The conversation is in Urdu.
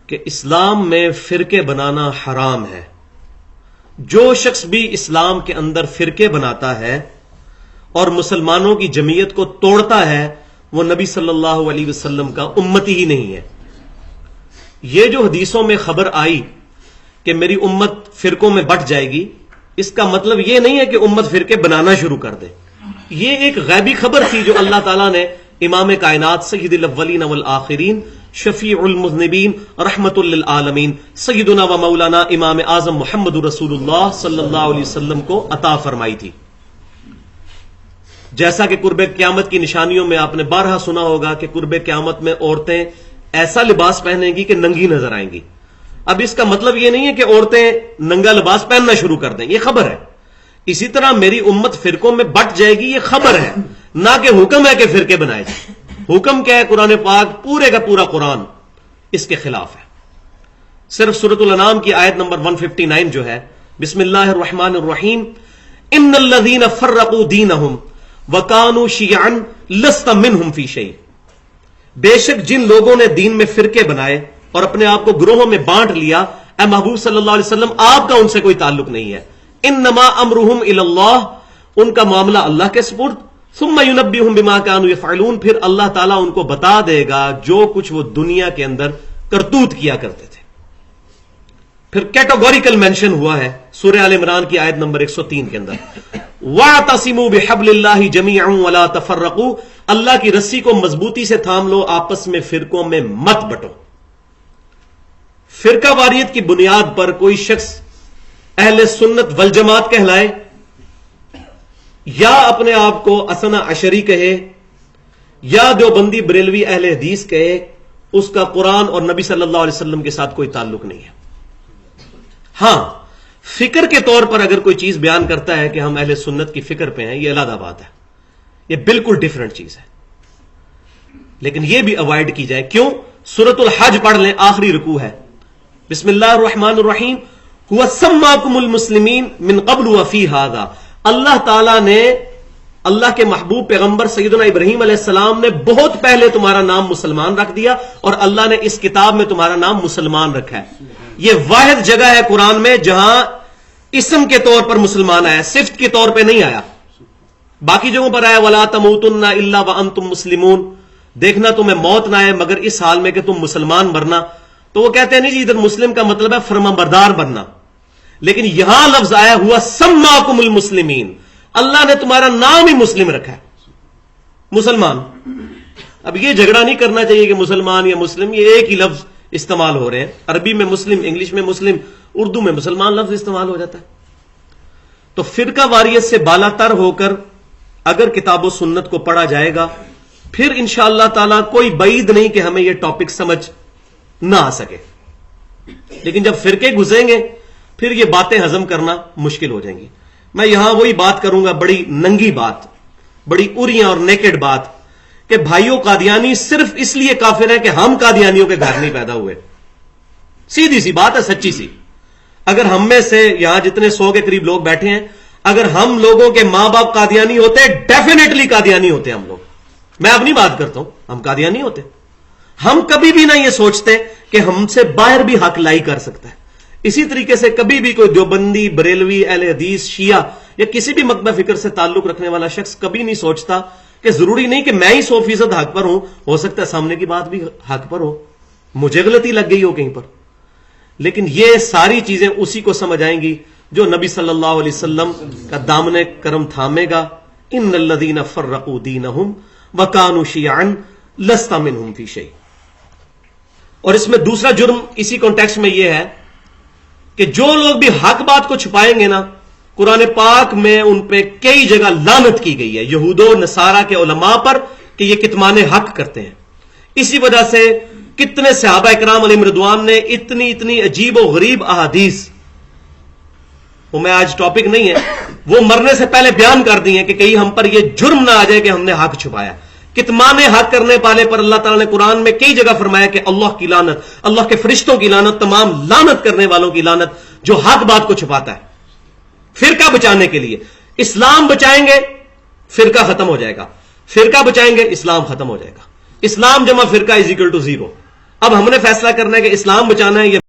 کہ اسلام میں فرقے بنانا حرام ہے. جو شخص بھی اسلام کے اندر فرقے بناتا ہے اور مسلمانوں کی جمعیت کو توڑتا ہے وہ نبی صلی اللہ علیہ وسلم کا امتی ہی نہیں ہے. یہ جو حدیثوں میں خبر آئی کہ میری امت فرقوں میں بٹ جائے گی، اس کا مطلب یہ نہیں ہے کہ امت فرقے بنانا شروع کر دے. یہ ایک غیبی خبر تھی جو اللہ تعالیٰ نے امام کائنات سید الاولین والآخرین شفیع المذنبین رحمت للعالمین سیدنا و مولانا امام اعظم محمد رسول اللہ صلی اللہ علیہ وسلم کو عطا فرمائی تھی. جیسا کہ قرب قیامت کی نشانیوں میں آپ نے بارہا سنا ہوگا کہ قرب قیامت میں عورتیں ایسا لباس پہنیں گی کہ ننگی نظر آئیں گی. اب اس کا مطلب یہ نہیں ہے کہ عورتیں ننگا لباس پہننا شروع کر دیں، یہ خبر ہے. اسی طرح میری امت فرقوں میں بٹ جائے گی، یہ خبر ہے، نہ کہ حکم ہے کہ فرقے بنائے جائیں. حکم کیا ہے؟ قرآن پاک پورے کا پورا قرآن اس کے خلاف ہے. صرف سورۃ الانعام کی آیت نمبر 159 جو ہے، بسم اللہ الرحمن الرحیم، ان الذین فرقوا دینہم وکانوا شیعا لست منہم فی شیء. بے شک جن لوگوں نے دین میں فرقے بنائے اور اپنے آپ کو گروہوں میں بانٹ لیا، اے محبوب صلی اللہ علیہ وسلم آپ کا ان سے کوئی تعلق نہیں ہے. انما امرہم الی اللہ، ان کا معاملہ اللہ کے سپرد. ثم ینبئہم بما کانوا یفعلون، پھر اللہ تعالیٰ ان کو بتا دے گا جو کچھ وہ دنیا کے اندر کرتوت کیا کرتے تھے. پھر کیٹیگوریکل مینشن ہوا ہے سورہ آل عمران کی آیت نمبر 103 کے اندر، وَاعْتَصِمُوا بِحَبْلِ اللَّهِ جَمِيعًا وَلَا تَفَرَّقُوا، اللہ کی رسی کو مضبوطی سے تھام لو، آپس میں فرقوں میں مت بٹو. فرقہ واریت کی بنیاد پر کوئی شخص اہل سنت والجماعت کہلائے یا اپنے آپ کو اثنا عشری کہے یا دیوبندی بریلوی اہل حدیث کہے، اس کا قرآن اور نبی صلی اللہ علیہ وسلم کے ساتھ کوئی تعلق نہیں ہے. ہاں، فکر کے طور پر اگر کوئی چیز بیان کرتا ہے کہ ہم اہل سنت کی فکر پہ ہیں، یہ علیحدہ بات ہے، یہ بالکل ڈیفرنٹ چیز ہے. لیکن یہ بھی اوائڈ کی جائے. کیوں؟ سورۃ الحج پڑھ لیں، آخری رکوع ہے، بسم اللہ الرحمن الرحیم، هو سماکم المسلمین من قبل وفی ھذا. اللہ تعالیٰ نے، اللہ کے محبوب پیغمبر سیدنا ابراہیم علیہ السلام نے بہت پہلے تمہارا نام مسلمان رکھ دیا، اور اللہ نے اس کتاب میں تمہارا نام مسلمان رکھا ہے. یہ واحد جگہ ہے قرآن میں جہاں اسم کے طور پر مسلمان آیا، صفت کے طور پہ نہیں آیا. باقی جگہوں پر آیا وَلَا تَمُوتُنَّ إِلَّا وَأَنْتُمْ مُسْلِمُونَ، دیکھنا تمہیں موت نہ آئے مگر اس حال میں کہ تم مسلمان مرنا. تو وہ کہتے ہیں نہیں جی ادھر مسلم کا مطلب ہے فرمانبردار بننا، لیکن یہاں لفظ آیا ہوا سماکم المسلمین، اللہ نے تمہارا نام ہی مسلم رکھا ہے، مسلمان. اب یہ جھگڑا نہیں کرنا چاہیے کہ مسلمان یا مسلم، یہ ایک ہی لفظ استعمال ہو رہے ہیں. عربی میں مسلم، انگلش میں مسلم، اردو میں مسلمان لفظ استعمال ہو جاتا ہے. تو فرقہ واریت سے بالا تر ہو کر اگر کتاب و سنت کو پڑھا جائے گا، پھر انشاءاللہ تعالی کوئی بعید نہیں کہ ہمیں یہ ٹاپک سمجھ نہ آ سکے. لیکن جب فرقے گھسیں گے پھر یہ باتیں ہضم کرنا مشکل ہو جائیں گی. میں یہاں وہی بات کروں گا، بڑی ننگی بات، بڑی اریاں اور نیکڈ بات، کہ بھائیوں قادیانی صرف اس لیے کافر ہیں کہ ہم قادیانیوں کے گھر نہیں پیدا ہوئے. سیدھی سی بات ہے، سچی سی. اگر ہم میں سے یہاں جتنے 100 کے قریب لوگ بیٹھے ہیں، اگر ہم لوگوں کے ماں باپ قادیانی ہوتے، ڈیفینیٹلی قادیانی ہوتے ہم لوگ. میں اپنی بات کرتا ہوں، ہم قادیانی ہوتے. ہم کبھی بھی نہ یہ سوچتے کہ ہم سے باہر بھی حق لائی کر سکتا ہے. اسی طریقے سے کبھی بھی کوئی دیوبندی، بریلوی، اہل حدیث، شیعہ یا کسی بھی مکتبہ فکر سے تعلق رکھنے والا شخص کبھی نہیں سوچتا کہ ضروری نہیں کہ میں ہی 100% حق پر ہوں، ہو سکتا ہے سامنے کی بات بھی حق پر ہو، مجھے غلطی لگ گئی ہو کہیں پر. لیکن یہ ساری چیزیں اسی کو سمجھ آئیں گی جو نبی صلی اللہ علیہ وسلم کا دامن کرم تھامے گا. ان الذین فرقوا دینہم وکانوا شیعا لست منہم فی شیء. اور اس میں دوسرا جرم اسی کانٹیکسٹ میں یہ ہے کہ جو لوگ بھی حق بات کو چھپائیں گے نا، قرآن پاک میں ان پہ کئی جگہ لعنت کی گئی ہے یہود و نصارہ کے علماء پر کہ یہ کتمان حق کرتے ہیں. اسی وجہ سے کتنے صحابہ اکرام علیہم رضوان نے اتنی عجیب و غریب احادیث، وہ میں آج ٹاپک نہیں ہے، وہ مرنے سے پہلے بیان کر دی ہیں کہ کہیں ہم پر یہ جرم نہ آ جائے کہ ہم نے حق چھپایا. کتمان حق کرنے والے پر اللہ تعالیٰ نے قرآن میں کئی جگہ فرمایا کہ اللہ کی لعنت، اللہ کے فرشتوں کی لعنت، تمام لعنت کرنے والوں کی لعنت جو حق بات کو چھپاتا ہے. فرقہ بچانے کے لیے اسلام بچائیں گے فرقہ ختم ہو جائے گا، فرقہ بچائیں گے اسلام ختم ہو جائے گا. اسلام جمع فرقہ از اکول ٹو 0. اب ہم نے فیصلہ کرنا ہے کہ اسلام بچانا ہے یا